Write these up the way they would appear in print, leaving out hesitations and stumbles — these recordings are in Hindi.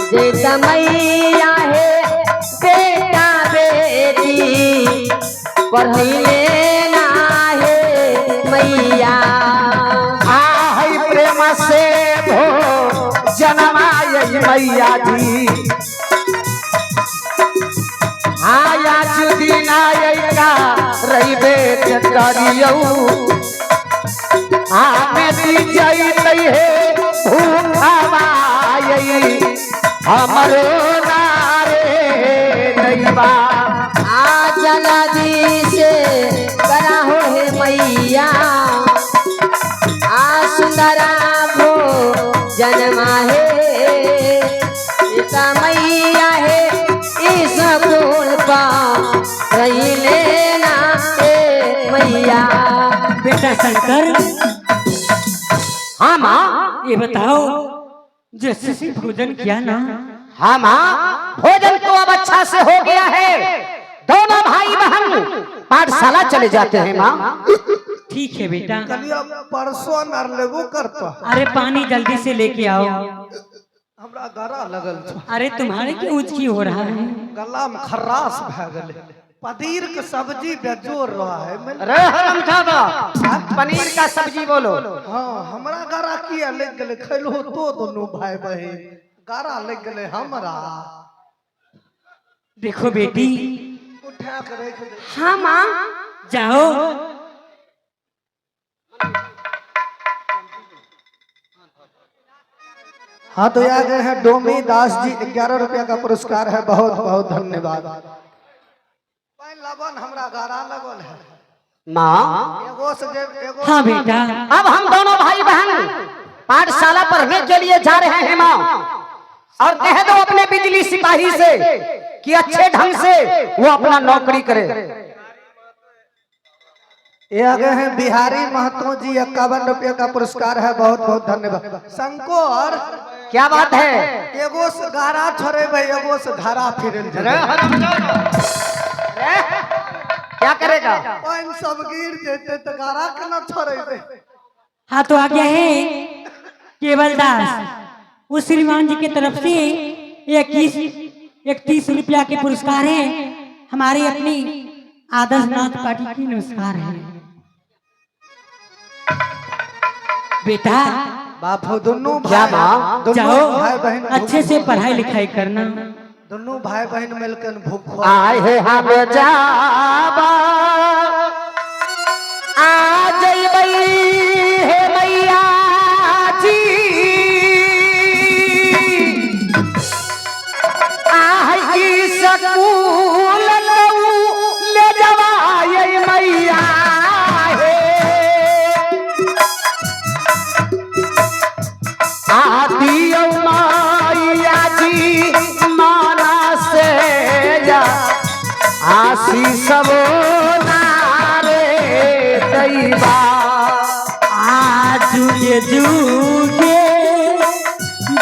जैसा मैया है बेटा बेटी पढ़ैले ना है मैया। आई प्रेम से भो जनमाय मैया जी आया दिन आएगा रही बेट करियौ आमे दी जई है भूखवाई हमरो नारे दैवा। आ जल्दी से करा हो है मैया आ सुंदरा भो जन्मा है बेटा मैया है इस फूल का रही लेना है मैया। बेटा शंकर, हाँ माँ ये बताओ जैसे से भोजन किया ना? हाँ माँ भोजन तो अब अच्छा से हो गया है। दोनों भाई बहन पाठशाला चले जाते हैं माँ। ठीक है बेटा। परसों नर लेबो करता। अरे पानी जल्दी से लेके आओ। हमरा गला लगल छ। अरे तुम्हारे क्यों उचकी हो रहा है? गला में खर्रास भ गेले। पनीर के सब्जी बेजोर रहा है। अरे हरामजादा पनीर का सब्जी बोलो। हाँ हमरा गला किया लग गेले खैलो तो दोनों भाई बहन गला लग गेले हमरा। देखो बेटी उठा के रख दे। हाँ माँ जाओ। हाँ तो आ गए हैं डोमी दास जी 11 रुपया का पुरस्कार है। बहुत बहुत धन्यवाद। लबन हमरा गारा लगल है माँ। एगो से एगो। हाँ बेटा। अब हम दोनों भाई बहन पाठशाला पढ़ने के लिए जा रहे हैं माँ। और कह दो अपने बिजली सिपाही से कि अच्छे ढंग से वो अपना नौकरी करे। ये आ गए हैं बिहारी महतो जी 51 रुपया का पुरस्कार है। बहुत बहुत धन्यवाद। शंकर क्या बात है? एगो से गारा छोड़े भाई एगो से धारा फिर क्या करेगा? पानी सब गिर जेते तो गारा केना छोड़े दे। हाँ तो आ गया है केवल दास उस श्रीमान जी की तरफ से 31 रुपया के पुरस्कार है। हमारी अपनी आदर्श नाथ पार्टी की नमस्कार है। बेटा बापू दोनों क्या भाई माँ? दोनों जाओ भाई बहन अच्छे से पढ़ाई लिखाई करना। दोनों भाई बहन मिलकर भूख आए हैं हम जाबा आ जइबई हे मैया जी आह की सकूल ले जवाई मैया हे आदियो मैया जी माना से या आशीष नारे दैवा। आज जुगे जुगे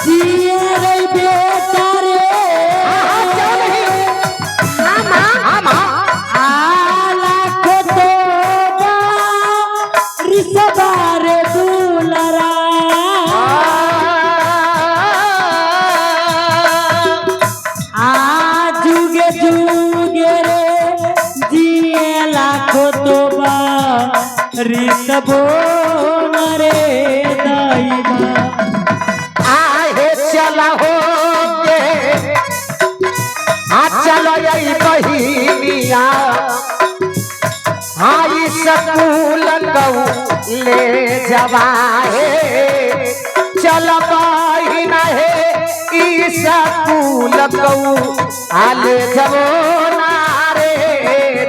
जिए रे बेटा रे आला को तो रिसबार दुलरा आज जुगे जुगे रे जिए लाखो तो रिसबो रे दैवा। आहे चला हो के चलो यही बहिनिया हाई सकूल गऊ ले जवाए चल बहिन है ई सकूल गऊ आले जबो नारे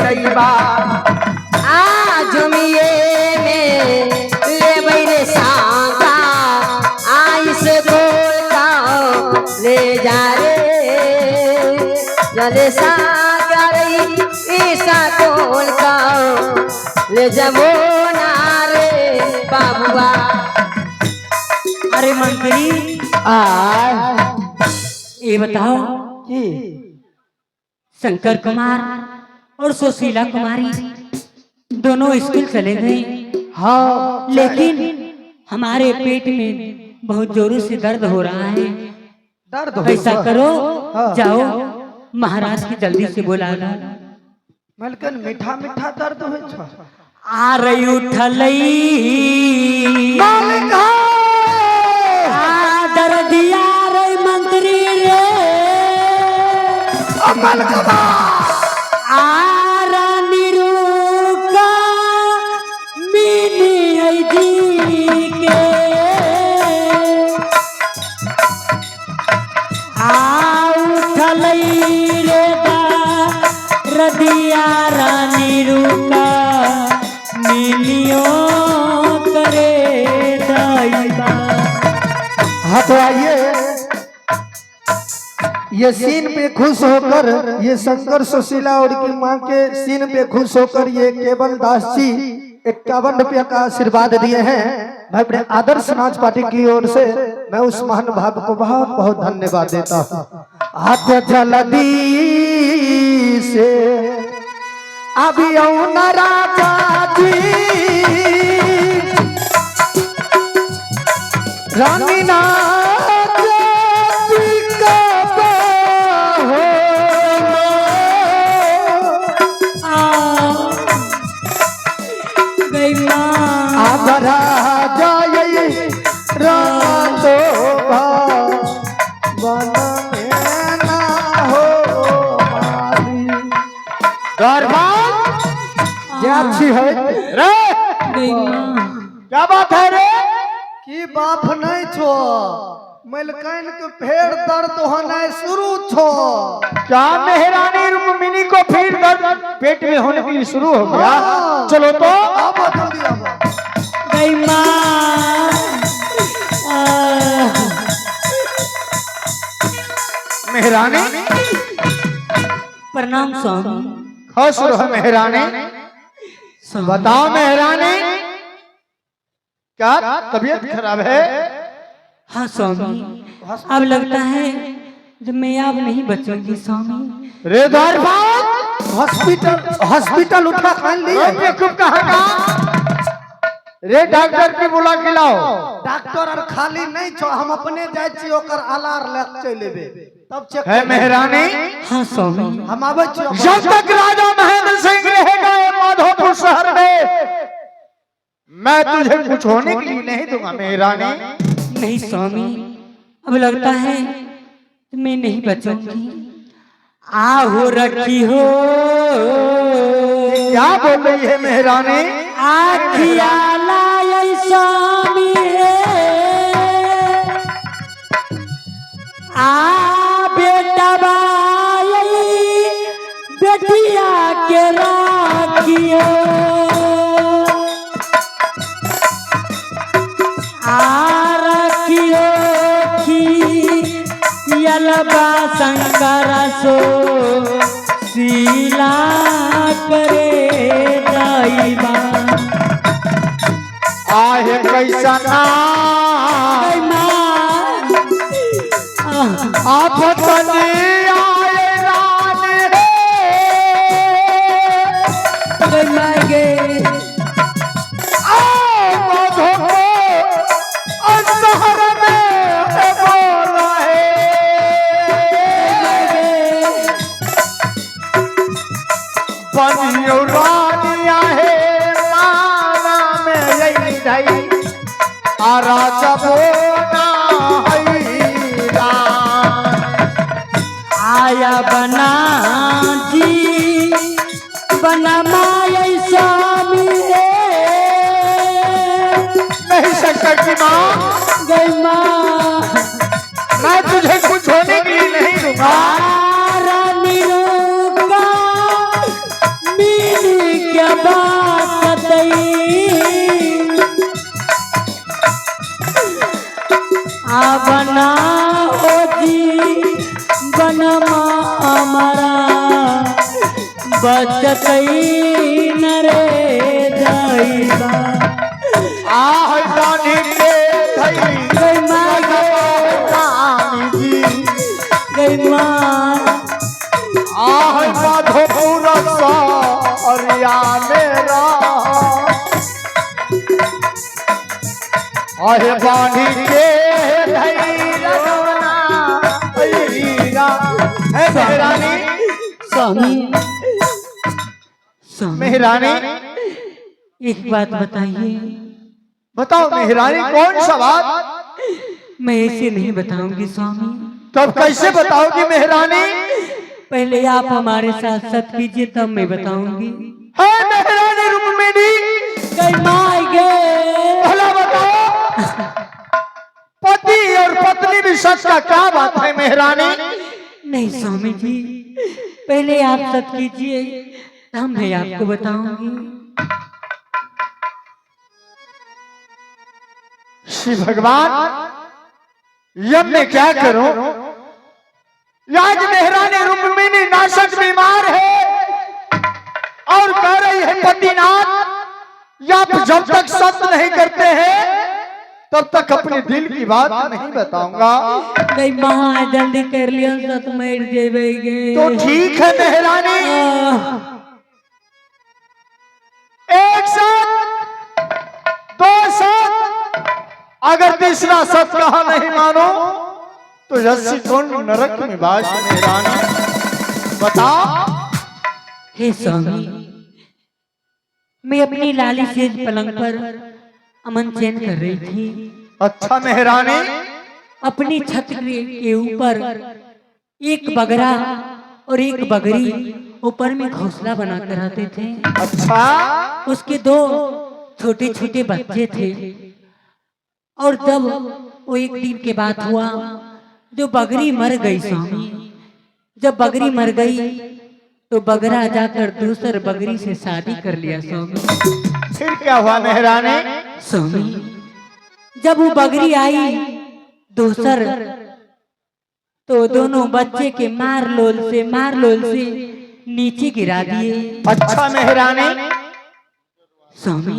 दैवा। आज मिये में ले बैरे सांगा आई से बोलता ले जा रे जले सांगा रही ईसा बोलता ले जबो नारे बाबुआ। अरे मंत्री ये बताओ कि शंकर कुमार और सुशीला कुमारी दोनों स्कूल चले गए। हाँ लेकिन हमारे पेट में बहुत जोरों से दर्द हो रहा है। दर्द हो ऐसा करो, हाँ। जाओ महाराज की जल्दी से बुला लो। मलकन मीठा मीठा दर्द हो छ आ रही उठलई मालिक आ दर्दिया रे मंत्री रे मलकबा आ रानी रुका मिनी जी के आ उठलई रे रदिया रानी रुका मिलियो करे दाइबा। हाँ तो आइए ये सीन पे खुश होकर ये शंकर सुशीला और की माँ के सीन पे खुश होकर ये केवल दास जी 51 रुपया का आशीर्वाद दिए हैं। मैं अपने आदर्श नाच पार्टी की ओर से मैं उस महान भाव को बहुत बहुत धन्यवाद देता हूँ। हाथ जल्दी से अभी न राजा जी रानी ना अच्छी है रे क्या बात है रे की बाप नहीं छो मलकन के फेर दर्द होना शुरू छो क्या मेहरानी रुक्मिणी को फिर दर्द पेट में होने के लिए शुरू हो गया? चलो तो अब जल्दी अब गई माँ मेहरानी प्रणाम स्वामी। खुश रहो मेहरानी। बताओ मेहरानी क्या तबीयत खराब है? हाँ स्वामी, अब लगता है जब मैं अब नहीं बचूंगी स्वामी। रे द्वारपाल हॉस्पिटल उठा खान लिए बेवकूफ कहाँ का? रे डॉक्टर के बुला के लाओ। डॉक्टर और खाली नहीं छो हम अपने जाय छी ओकर आलार ले चलेबे तब चेक है मेहरानी। हाँ स्वामी, हम आवे छी जब तक राजा महेंद्र सिंह रहेगा ये माधोपुर शहर में मैं तुझे कुछ होने के लिए नहीं दूंगा मेहरानी। नहीं स्वामी, अब लगता है मैं नहीं बचूंगी। आहो रखी हो क्या बोल रही है मेहरानी? आखिया लाई स्वामी आ बेटा बाई बेटिया के राखियो आ रखियो की यलबा शंकर सो शीला करे दाइबा। आहे कैसा ना आप तने आए रान गे राजा बोना आया बना जी बना माय स्वामी नहीं शंकर की माँ गई माँ मैं तुझे कुछ होने के लिए नहीं दूंगा। रानी रुका मिली क्या बात आ बना हो जी बनमा हमारा बचत नरे जाइबा। आह रानी के धई गई माँ रानी जी गई माँ आह माधोपुर सरिया मेरा आहे बानी के धई लगवना मेहरानी स्वामी स्वामी मेहरानी एक बात बताइए। बताओ मेहरानी, कौन सा बात? मैं ऐसे नहीं बताऊंगी स्वामी। तब कैसे बताओगी मेहरानी? पहले आप हमारे साथ सत कीजिए तब मैं बताऊंगी। है मेहरानी रुक्मिणी, भला बताओ पति और पत्नी भी सच का क्या बात है मेहरानी? नहीं स्वामी जी, पहले आप सत कीजिए तब मैं आपको बताऊंगी। श्री भगवान, यम मैं क्या करूं? आज मेहरानी रुक्मिणी नाशक बीमार है और कह रही है पतिनाथ या जब तक सत्य नहीं करते हैं तब तक अपने दिल की बात नहीं बताऊंगा। नहीं माँ, जल्दी कर लिया सत मर जेबेगे। तो ठीक है मेहरानी, एक साथ दो साथ, अगर तीसरा सच कहा नहीं मानो तो रस्सी कौन नरक में बास मेहरानी बता। हे स्वामी, मैं अपनी लाली से पलंग पर अमन चैन कर रही थी। अच्छा मेहरानी, अपनी छत के ऊपर एक बगरा और एक बगरी ऊपर में घोंसला बनाकर आते थे। अच्छा, उसके दो छोटे छोटे बच्चे थे। और जब वो एक दिन के बाद हुआ, जो बगरी मर गई स्वामी, जब बगरी मर गई तो बगरा जाकर दूसर बगरी से शादी कर लिया स्वामी। फिर क्या हुआ मेहरानी? स्वामी, जब वो बगरी आई दूसर, तो दोनों बच्चे के मार लोल से नीचे गिरा दिए। अच्छा मेहरानी, स्वामी,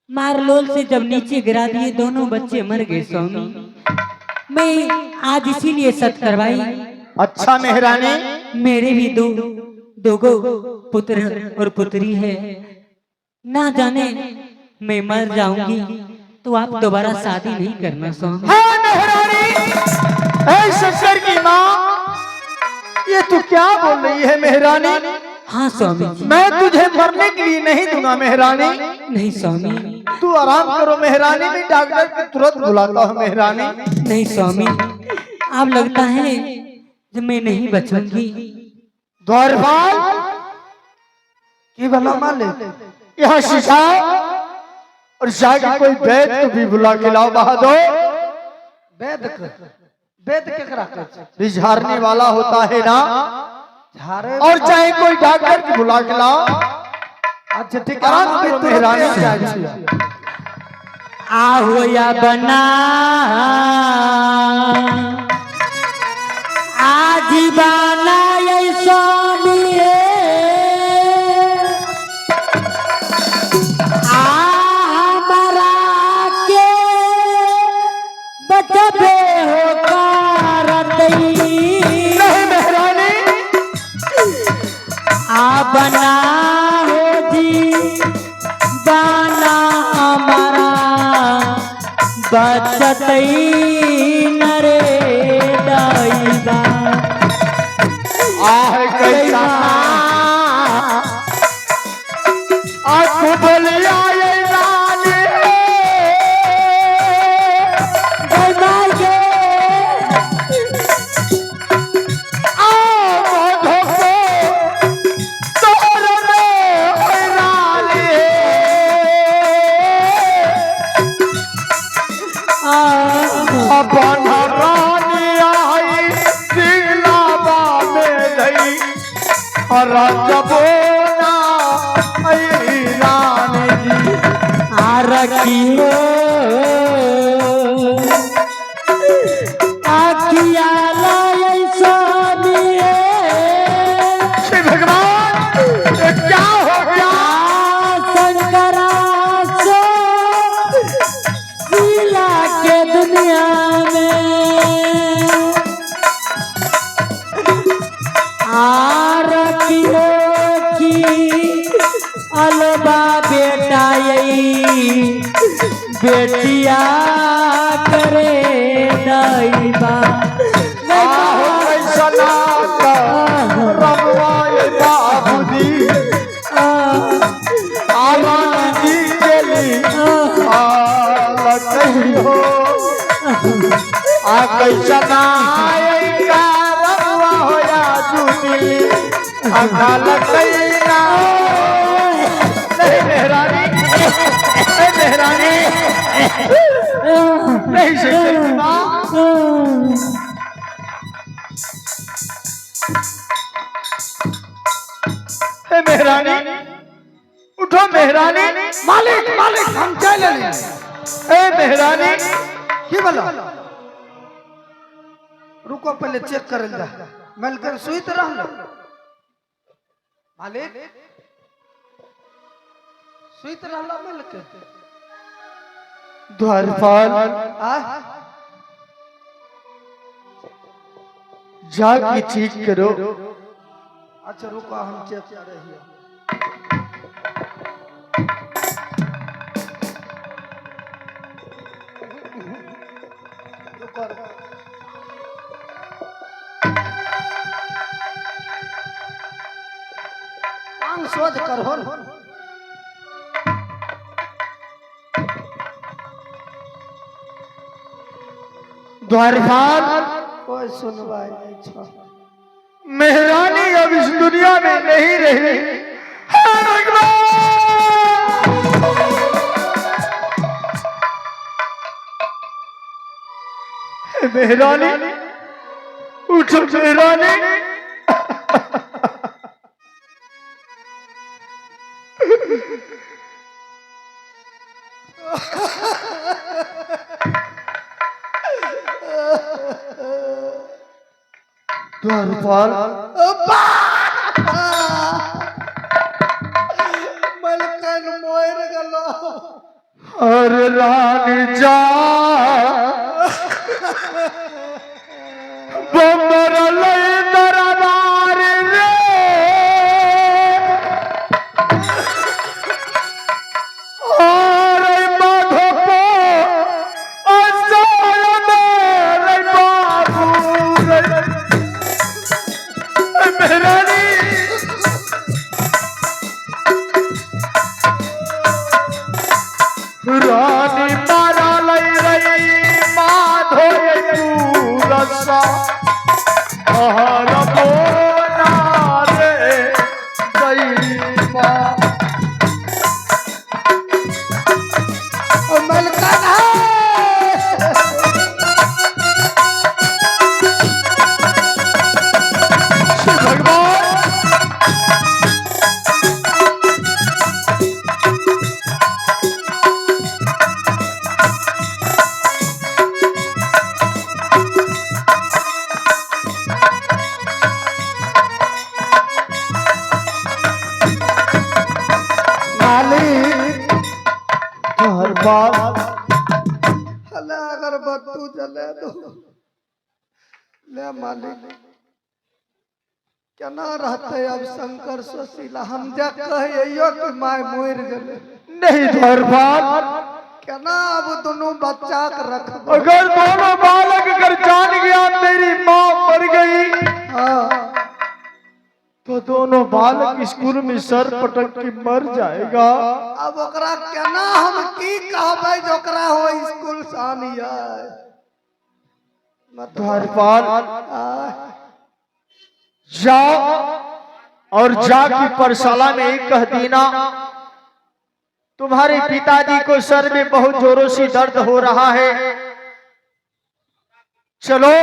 मारलोल से जब नीचे गिरा दिए दोनों बच्चे मर गए स्वामी। मैं आज इसीलिए सत करवाई। अच्छा मेहरानी, मेरे भी दो पुत्र और पुत्री है। ना जाने मैं मर जाऊंगी तो आप दोबारा शादी नहीं करना स्वामी। हाँ मेहरानी, ऐ शंकर की माँ, ये तू क्या बोल रही है मेहरानी? हाँ स्वामी जी। मैं तुझे मरने के लिए नहीं दूंगा मेहरानी। नहीं स्वामी। तू आराम करो मेहरानी, मैं डॉक्टर को तुरंत बुलाता हूँ मेहरानी। नहीं स्वामी, आप लगता है जब मैं नहीं बचूंगी। द्वारपाल की भला मान ले, यहाँ सिखाओ और जाके कोई वैद को भी बुला के लाओ। बहादुर वैद रिझारने वाला होता है ना, और चाहे कोई डॉक्टर को बुला के लाओ। अच्छा ठीक है, आराम करो मेहरानी। आहो या बना आजीबाना ये स्वामी हमारा के बचबे हो कारतई। नहीं मेहरानी, आ बना हो जी बाना हमारा बचतई नरे दाईबा। आह कैसा आँख बोलिया ये लाली रजबोना रानी जी रखियो आखिया लाय स्वामी। श्री भगवान, ये क्या हो गया? शंकरा सो लीला के दुनिया में रखियो की अलबा बेटा यही बेटिया करे दाईबा। कैसा हो आ कैसा आएगा रवा होया जुदी अकाल कैना मेहरानी मेहरानी नहीं सकती माँ मेहरानी उठो मेहरानी मालिक मालिक हम चले मेहरानी की बोलो रुको पहले चेक कर जा मलकर सुईत रह मालिक सुईत रहला मलके द्वारपाल जाके ठीक करो। अच्छा रुको हम चेक कर रही है रुको आंग शोध कर हो द्वारपाल कोई सुनवाई नहीं छो मेहरानी अब इस दुनिया में नहीं रही हे भगवान मेहरानी उठो मेहरानी द्वारपाल मलकन मोर गलो अरे रानी जा बमर लई दरबार रे अरे माधो असाय मेरे बाबू रे मेहरानी रानी मारा लई रही माधो रसा हर बोना रे गईबा मलकन भगवान मालिक हर बात हला अगर बत्तू जले दो ले मालिक केना रहते अब शंकर सुशीला हम जा कहियो कि माय मोर गले नहीं धरपाल केना अब दोनों बच्चा के रखब अगर दोनों बालक अगर जान गया मेरी माँ मर गई हाँ तो दोनों बालक स्कूल में सर पटक के मर जाएगा। अब ओकरा केना हम की कहबै जो ओकरा हो स्कूल सानिया धरपाल जाओ और जाके परशाला में एक कह देना तुम्हारे पिताजी को सर में बहुत जोरों से दर्द हो रहा है, चलो।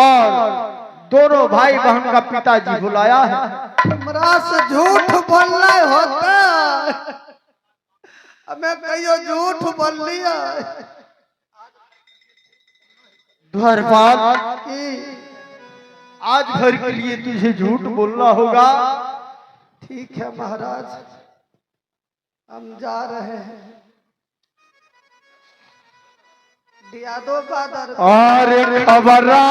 और दोनों भाई बहन का पिताजी बुलाया है। हमरा से झूठ बोलना होता हमें कहियो झूठ बोल लिया धरपाल कि आज भर के लिए तुझे झूठ बोलना होगा। ठीक है महाराज हम जा रहे हैं दिया दो बादर और खबरा